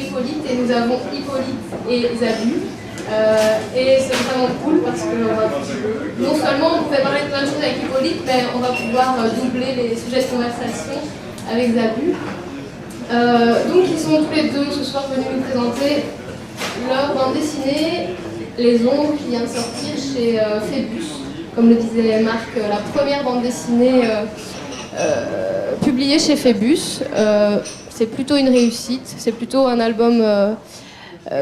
Hippolyte et nous avons Hippolyte et Zabu. Et c'est vraiment cool parce que non seulement on pouvait parler de plein de choses avec Hippolyte, mais on va pouvoir doubler les sujets de conversation avec Zabu. Donc ils sont tous les deux ce soir venus nous présenter leur bande dessinée Les Ombres qui vient de sortir chez Phébus. Comme le disait Marc, la première bande dessinée publiée chez Phébus. C'est plutôt une réussite, c'est plutôt un album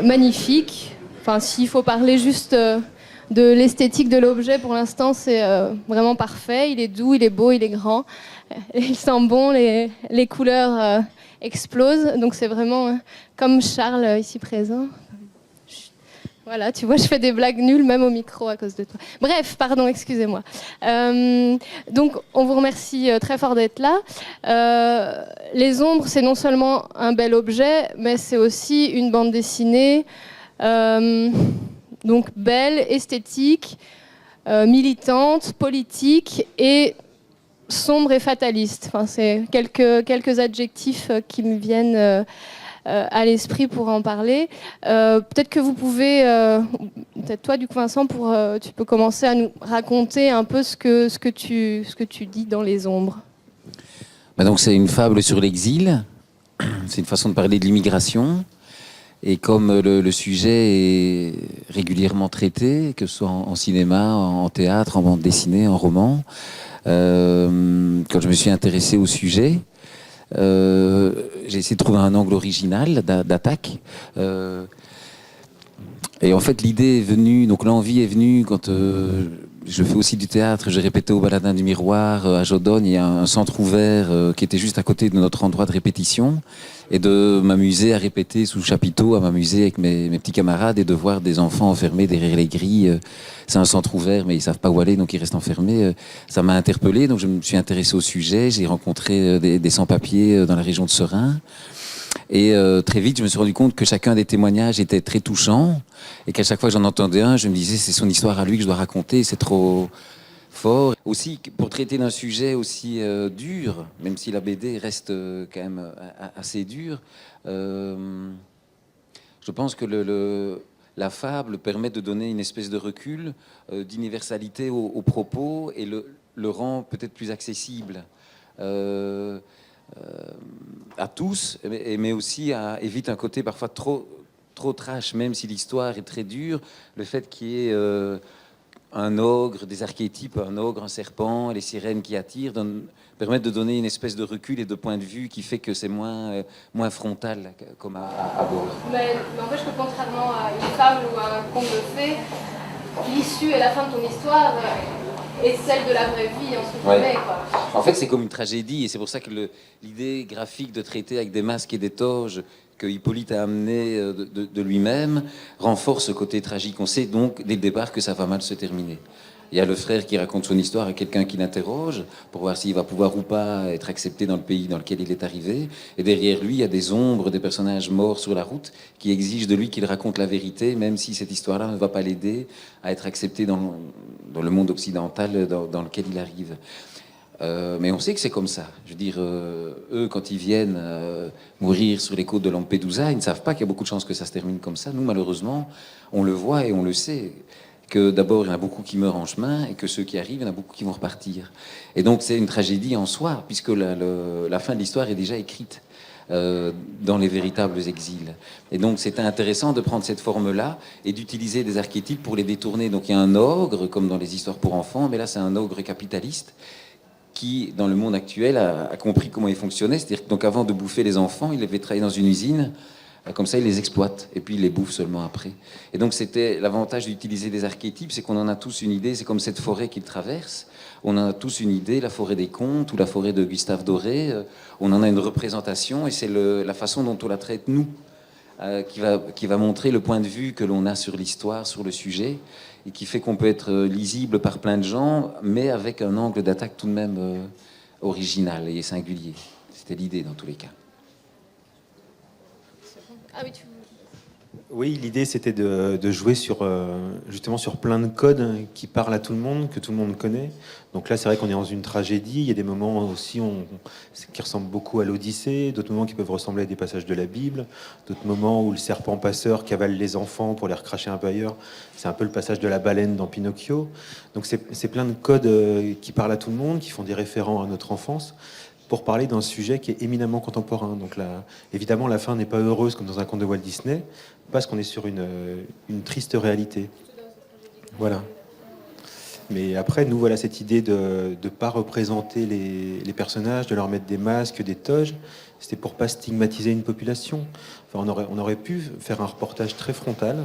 magnifique. Enfin, s'il faut parler juste de l'esthétique de l'objet, pour l'instant, c'est vraiment parfait. Il est doux, il est beau, il est grand. Il sent bon, les couleurs explosent. Donc c'est vraiment comme Charles ici présent. Voilà, tu vois, je fais des blagues nulles même au micro à cause de toi. Bref, pardon, excusez-moi. Donc, on vous remercie très fort d'être là. Les Ombres, c'est non seulement un bel objet, mais c'est aussi une bande dessinée donc belle, esthétique, militante, politique et sombre et fataliste. Enfin, c'est quelques adjectifs qui me viennent à l'esprit pour en parler. Peut-être que vous pouvez, peut-être toi du coup Vincent, tu peux commencer à nous raconter un peu ce que tu dis dans Les Ombres. Donc c'est une fable sur l'exil, c'est une façon de parler de l'immigration. Et comme le sujet est régulièrement traité, que ce soit en cinéma, en théâtre, en bande dessinée, en roman, quand je me suis intéressé au sujet, j'ai essayé de trouver un angle original d'attaque. Et en fait, l'idée est venue, donc l'envie est venue quand je fais aussi du théâtre. J'ai répété au Baladin du Miroir à Jodogne. Il y a un centre ouvert qui était juste à côté de notre endroit de répétition. Et de m'amuser à répéter sous chapiteau, à m'amuser avec mes petits camarades et de voir des enfants enfermés derrière les grilles. C'est un centre ouvert, mais ils savent pas où aller, donc ils restent enfermés. Ça m'a interpellé, donc je me suis intéressé au sujet. J'ai rencontré des sans-papiers dans la région de Serein. Et très vite, je me suis rendu compte que chacun des témoignages était très touchant et qu'à chaque fois que j'en entendais un, je me disais c'est son histoire à lui que je dois raconter, c'est trop fort. Aussi, pour traiter d'un sujet aussi dur, même si la BD reste quand même assez dure, je pense que la fable permet de donner une espèce de recul, d'universalité au propos et le rend peut-être plus accessible. À tous, mais aussi évite un côté parfois trop trash, même si l'histoire est très dure. Le fait qu'il y ait un ogre, des archétypes, un ogre, un serpent, les sirènes qui attirent, permettent de donner une espèce de recul et de point de vue qui fait que c'est moins frontal comme à bord. Mais n'empêche que contrairement à une fable ou à un conte de fées, l'issue et la fin de ton histoire et celle de la vraie vie, entre guillemets, quoi. En fait, c'est comme une tragédie, et c'est pour ça que l'idée graphique de traiter avec des masques et des toges que Hippolyte a amené de lui-même renforce ce côté tragique. On sait donc dès le départ que ça va mal se terminer. Il y a le frère qui raconte son histoire à quelqu'un qui l'interroge pour voir s'il va pouvoir ou pas être accepté dans le pays dans lequel il est arrivé. Et derrière lui, il y a des ombres, des personnages morts sur la route qui exigent de lui qu'il raconte la vérité, même si cette histoire-là ne va pas l'aider à être accepté dans le monde occidental dans lequel il arrive. Mais on sait que c'est comme ça. Je veux dire, eux, quand ils viennent mourir sur les côtes de Lampedusa, ils ne savent pas qu'il y a beaucoup de chances que ça se termine comme ça. Nous, malheureusement, on le voit et on le sait. Que d'abord, il y en a beaucoup qui meurent en chemin et que ceux qui arrivent, il y en a beaucoup qui vont repartir. Et donc, c'est une tragédie en soi, puisque la fin de l'histoire est déjà écrite dans les véritables exils. Et donc, c'était intéressant de prendre cette forme-là et d'utiliser des archétypes pour les détourner. Donc, il y a un ogre, comme dans les histoires pour enfants, mais là, c'est un ogre capitaliste qui, dans le monde actuel, a compris comment il fonctionnait. C'est-à-dire que donc, avant de bouffer les enfants, il avait travaillé dans une usine. Comme ça, il les exploite et puis il les bouffe seulement après. Et donc, c'était l'avantage d'utiliser des archétypes, c'est qu'on en a tous une idée. C'est comme cette forêt qu'il traverse. On en a tous une idée, la forêt des contes ou la forêt de Gustave Doré. On en a une représentation et c'est la façon dont on la traite, nous, qui va montrer le point de vue que l'on a sur l'histoire, sur le sujet, et qui fait qu'on peut être lisible par plein de gens, mais avec un angle d'attaque tout de même original et singulier. C'était l'idée dans tous les cas. Ah oui, tu... Oui, l'idée c'était de jouer sur, justement sur plein de codes qui parlent à tout le monde, que tout le monde connaît. Donc là, c'est vrai qu'on est dans une tragédie. Il y a des moments aussi qui ressemblent beaucoup à l'Odyssée, d'autres moments qui peuvent ressembler à des passages de la Bible, d'autres moments où le serpent passeur cavale les enfants pour les recracher un peu ailleurs. C'est un peu le passage de la baleine dans Pinocchio. Donc c'est plein de codes qui parlent à tout le monde, qui font des référents à notre enfance, pour parler d'un sujet qui est éminemment contemporain. Donc là, évidemment, la fin n'est pas heureuse comme dans un conte de Walt Disney, parce qu'on est sur une triste réalité. Voilà. Mais après, nous, voilà cette idée de ne pas représenter les personnages, de leur mettre des masques, des toges. C'était pour pas stigmatiser une population. Enfin, on aurait pu faire un reportage très frontal,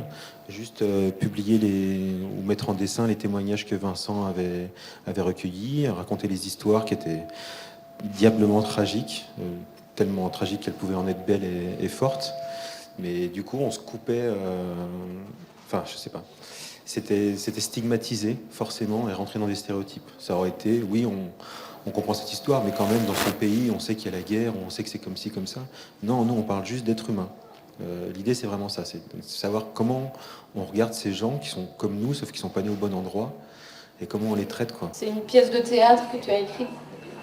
juste publier ou mettre en dessin les témoignages que Vincent avait recueillis, raconter les histoires qui étaient diablement tragiques, tellement tragiques qu'elles pouvaient en être belles et fortes. Mais du coup, on se coupait. Enfin, je sais pas. C'était stigmatisé, forcément, et rentrer dans des stéréotypes. Ça aurait été, oui, on comprend cette histoire, mais quand même, dans ce pays, on sait qu'il y a la guerre, on sait que c'est comme ci, comme ça. Non, nous, on parle juste d'êtres humains. L'idée, c'est vraiment ça, c'est de savoir comment on regarde ces gens qui sont comme nous, sauf qu'ils sont pas nés au bon endroit, et comment on les traite, quoi. C'est une pièce de théâtre que tu as écrite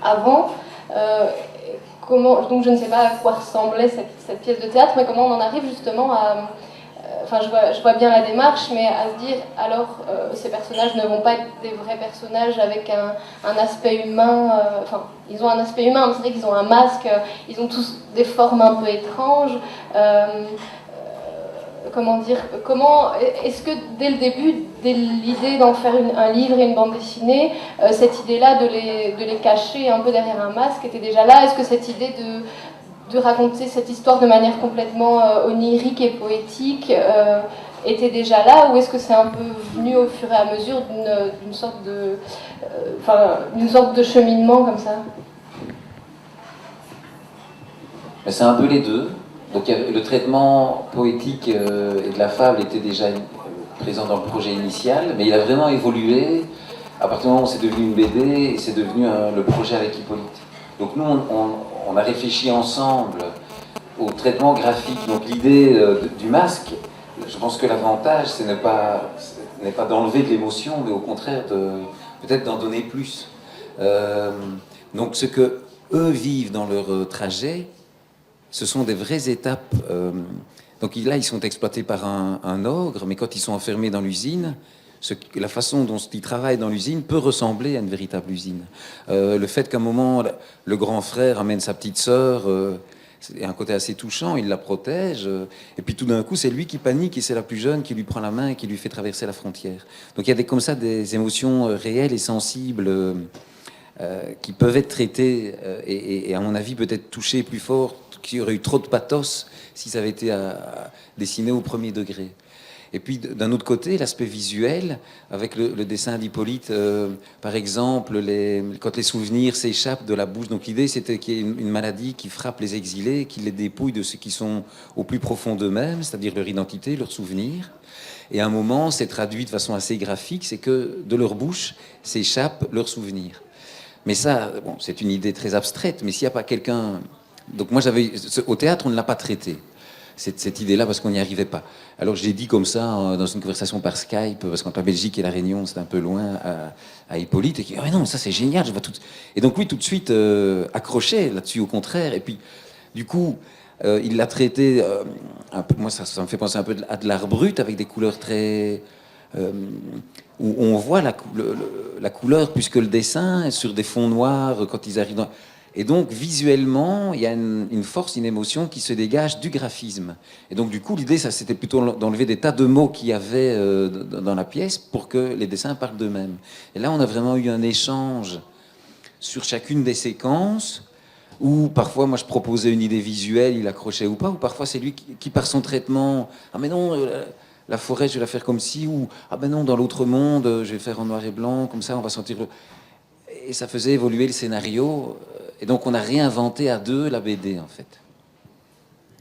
avant. Donc je ne sais pas à quoi ressemblait cette pièce de théâtre, mais comment on en arrive justement à... Enfin, je vois bien la démarche, mais à se dire, alors, ces personnages ne vont pas être des vrais personnages avec un aspect humain. Enfin, ils ont un aspect humain, mais c'est vrai qu'ils ont un masque, ils ont tous des formes un peu étranges. Comment dire, est-ce que dès le début, dès l'idée d'en faire un livre et une bande dessinée, cette idée-là de les cacher un peu derrière un masque était déjà là? Est-ce que cette idée de raconter cette histoire de manière complètement onirique et poétique était déjà là, ou est-ce que c'est un peu venu au fur et à mesure d'une sorte de cheminement comme ça? C'est un peu les deux. Donc le traitement poétique et de la fable était déjà présent dans le projet initial, mais il a vraiment évolué à partir du moment où c'est devenu une BD et c'est devenu le projet avec Hippolyte. Donc nous, on a réfléchi ensemble au traitement graphique. Donc l'idée du masque, je pense que l'avantage, ce n'est pas d'enlever de l'émotion, mais au contraire peut-être d'en donner plus. Donc ce que eux vivent dans leur trajet, ce sont des vraies étapes. Donc là, ils sont exploités par un ogre, mais quand ils sont enfermés dans l'usine, la façon dont ils travaillent dans l'usine peut ressembler à une véritable usine. Le fait qu'à un moment, le grand frère amène sa petite sœur, c'est un côté assez touchant, il la protège, et puis tout d'un coup, c'est lui qui panique, et c'est la plus jeune qui lui prend la main et qui lui fait traverser la frontière. Donc il y a comme ça des émotions réelles et sensibles qui peuvent être traitées, et à mon avis, peut-être touchées plus fort, qu'il y aurait eu trop de pathos si ça avait été dessiné au premier degré. Et puis d'un autre côté, l'aspect visuel, avec le dessin d'Hippolyte, par exemple, quand les souvenirs s'échappent de la bouche. Donc l'idée, c'était qu'il y ait une maladie qui frappe les exilés, qui les dépouille de ce qui sont au plus profond d'eux-mêmes, c'est-à-dire leur identité, leurs souvenirs. Et à un moment, c'est traduit de façon assez graphique, c'est que de leur bouche s'échappent leurs souvenirs. Mais ça, bon, c'est une idée très abstraite, mais s'il n'y a pas quelqu'un... Donc moi, au théâtre, on ne l'a pas traité, cette idée-là, parce qu'on n'y arrivait pas. Alors je l'ai dit comme ça, dans une conversation par Skype, parce qu'entre la Belgique et la Réunion, c'est un peu loin, à Hippolyte, et qui dit « Ah non, ça c'est génial, je vois tout... » Et donc lui, tout de suite, accroché là-dessus, au contraire. Et puis, du coup, il l'a traité, un peu, moi, ça me fait penser un peu à de l'art brut, avec des couleurs très... où on voit la couleur plus que le dessin, sur des fonds noirs, quand ils arrivent dans... Et donc, visuellement, il y a une force, une émotion qui se dégage du graphisme. Et donc, du coup, l'idée, ça, c'était plutôt d'enlever des tas de mots qu'il y avait dans la pièce pour que les dessins parlent d'eux-mêmes. Et là, on a vraiment eu un échange sur chacune des séquences, où parfois, moi, je proposais une idée visuelle, il accrochait ou pas, ou parfois, c'est lui qui par son traitement, « Ah, mais non, la forêt, je vais la faire comme ci », ou « Ah, ben non, dans l'autre monde, je vais faire en noir et blanc, comme ça, on va sentir le... » Et ça faisait évoluer le scénario. Et donc, on a réinventé à deux la BD, en fait.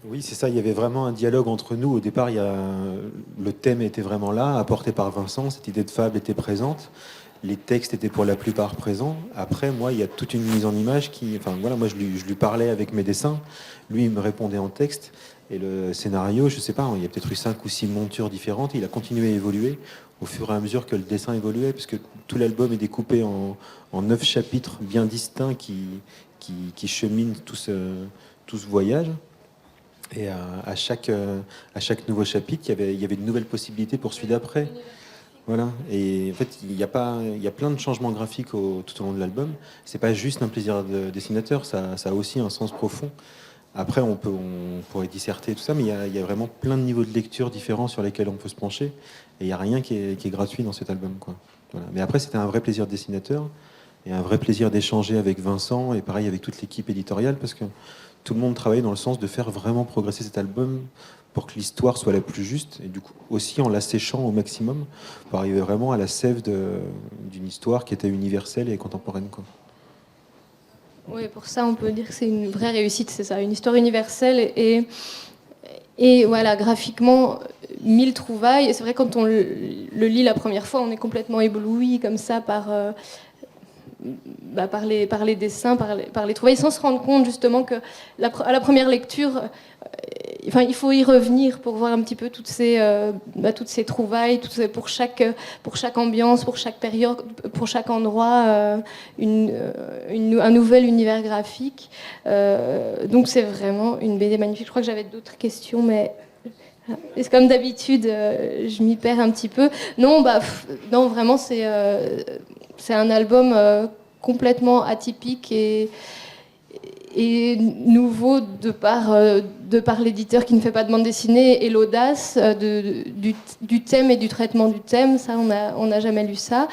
Oui, c'est ça. Il y avait vraiment un dialogue entre nous. Au départ, le thème était vraiment là, apporté par Vincent. Cette idée de fable était présente. Les textes étaient pour la plupart présents. Après, moi, il y a toute une mise en image qui... Enfin, voilà, moi, je lui parlais avec mes dessins. Lui, il me répondait en texte. Et le scénario, je sais pas, il y a peut-être eu 5 ou 6 montures différentes. Il a continué à évoluer au fur et à mesure que le dessin évoluait, puisque tout l'album est découpé en 9 chapitres bien distincts qui cheminent tout ce voyage. Et à chaque nouveau chapitre, il y avait de nouvelles possibilités pour celui d'après. Voilà. Et en fait, il y a plein de changements graphiques tout au long de l'album. C'est pas juste un plaisir de dessinateur, ça a aussi un sens profond. Après, on pourrait disserter tout ça, mais il y a vraiment plein de niveaux de lecture différents sur lesquels on peut se pencher. Et il n'y a rien qui est gratuit dans cet album, quoi. Voilà. Mais après, c'était un vrai plaisir de dessinateur et un vrai plaisir d'échanger avec Vincent et pareil avec toute l'équipe éditoriale, parce que tout le monde travaillait dans le sens de faire vraiment progresser cet album pour que l'histoire soit la plus juste, et du coup aussi en l'asséchant au maximum pour arriver vraiment à la sève d'une histoire qui était universelle et contemporaine, quoi. Oui, pour ça, on peut dire que c'est une vraie réussite, c'est ça, une histoire universelle et voilà, graphiquement, 1000 trouvailles. Et c'est vrai, quand on le lit la première fois, on est complètement ébloui comme ça par les dessins, par les trouvailles, sans se rendre compte justement que à la première lecture, il faut y revenir pour voir un petit peu toutes ces trouvailles, pour chaque ambiance, pour chaque période, pour chaque endroit, un nouvel univers graphique. Donc c'est vraiment une BD magnifique. Je crois que j'avais d'autres questions, mais c'est comme d'habitude, je m'y perds un petit peu. Non, non, vraiment, c'est un album complètement atypique et nouveau de par l'éditeur qui ne fait pas de bande dessinée et l'audace du thème et du traitement du thème. Ça, on n'a jamais lu ça.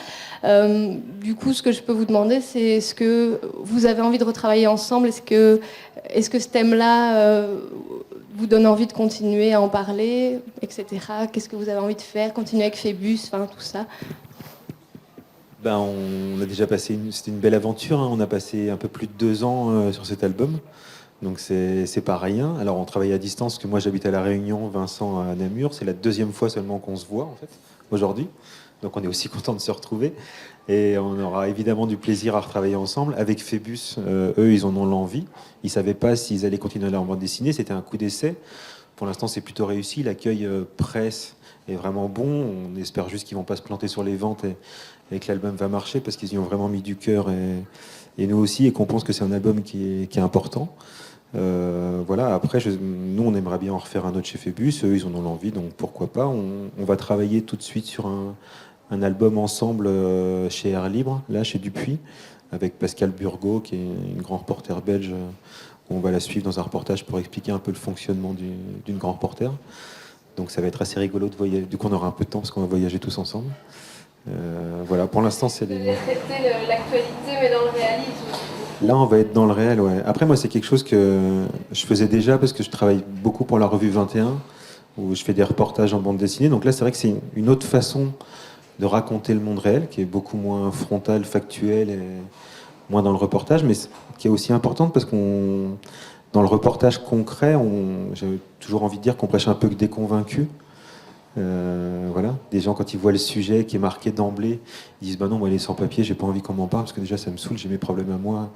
Du coup, ce que je peux vous demander, c'est est-ce que vous avez envie de retravailler ensemble? Est-ce que ce thème-là vous donne envie de continuer à en parler, etc. Qu'est-ce que vous avez envie de faire? Continuer avec Phébus, enfin tout ça. Ben, on a déjà passé c'était une belle aventure, hein. On a passé un peu plus de 2 ans sur cet album, donc c'est pas rien. Alors on travaille à distance, parce que moi j'habite à La Réunion, Vincent à Namur. C'est la 2e fois seulement qu'on se voit en fait aujourd'hui, donc on est aussi content de se retrouver et on aura évidemment du plaisir à retravailler ensemble. Avec Phébus, eux ils en ont l'envie. Ils savaient pas s'ils allaient continuer leur bande dessinée, c'était un coup d'essai. Pour l'instant c'est plutôt réussi, l'accueil presse est vraiment bon. On espère juste qu'ils vont pas se planter sur les ventes et que l'album va marcher, parce qu'ils y ont vraiment mis du cœur et nous aussi, et qu'on pense que c'est un album qui est important. Voilà. Après, nous, on aimerait bien en refaire un autre chez Phébus. Eux, ils en ont l'envie, donc pourquoi pas. On va travailler tout de suite sur un album ensemble chez Air Libre, là, chez Dupuis, avec Pascal Burgot, qui est une grande reporter belge. On va la suivre dans un reportage pour expliquer un peu le fonctionnement d'une grande reporter. Donc ça va être assez rigolo de voyager. Du coup, on aura un peu de temps parce qu'on va voyager tous ensemble. Voilà, pour l'instant, c'est les... traiter l'actualité, mais dans le réalisme. Là, on va être dans le réel, ouais. Après, moi, c'est quelque chose que je faisais déjà parce que je travaille beaucoup pour la revue 21, où je fais des reportages en bande dessinée. Donc là, c'est vrai que c'est une autre façon de raconter le monde réel, qui est beaucoup moins frontale, factuelle et moins dans le reportage, mais qui est aussi importante parce dans le reportage concret, j'ai toujours envie de dire qu'on prêche un peu que des convaincus. Voilà, des gens, quand ils voient le sujet qui est marqué d'emblée, ils disent bah non, moi les sans-papiers, j'ai pas envie qu'on m'en parle parce que déjà ça me saoule, j'ai mes problèmes à moi.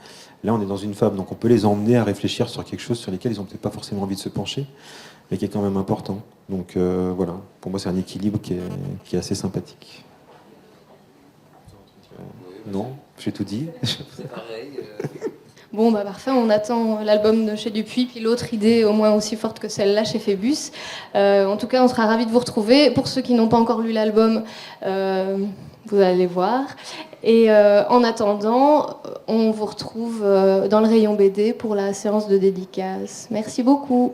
Là, on est dans une fable, donc on peut les emmener à réfléchir sur quelque chose sur lesquels ils ont peut-être pas forcément envie de se pencher, mais qui est quand même important. Donc voilà, pour moi c'est un équilibre qui est assez sympathique. Non, j'ai tout dit. C'est pareil. Bon, parfait, on attend l'album de chez Dupuis, puis l'autre idée au moins aussi forte que celle-là chez Phébus. En tout cas, on sera ravis de vous retrouver. Pour ceux qui n'ont pas encore lu l'album, vous allez voir. Et en attendant, on vous retrouve dans le rayon BD pour la séance de dédicace. Merci beaucoup.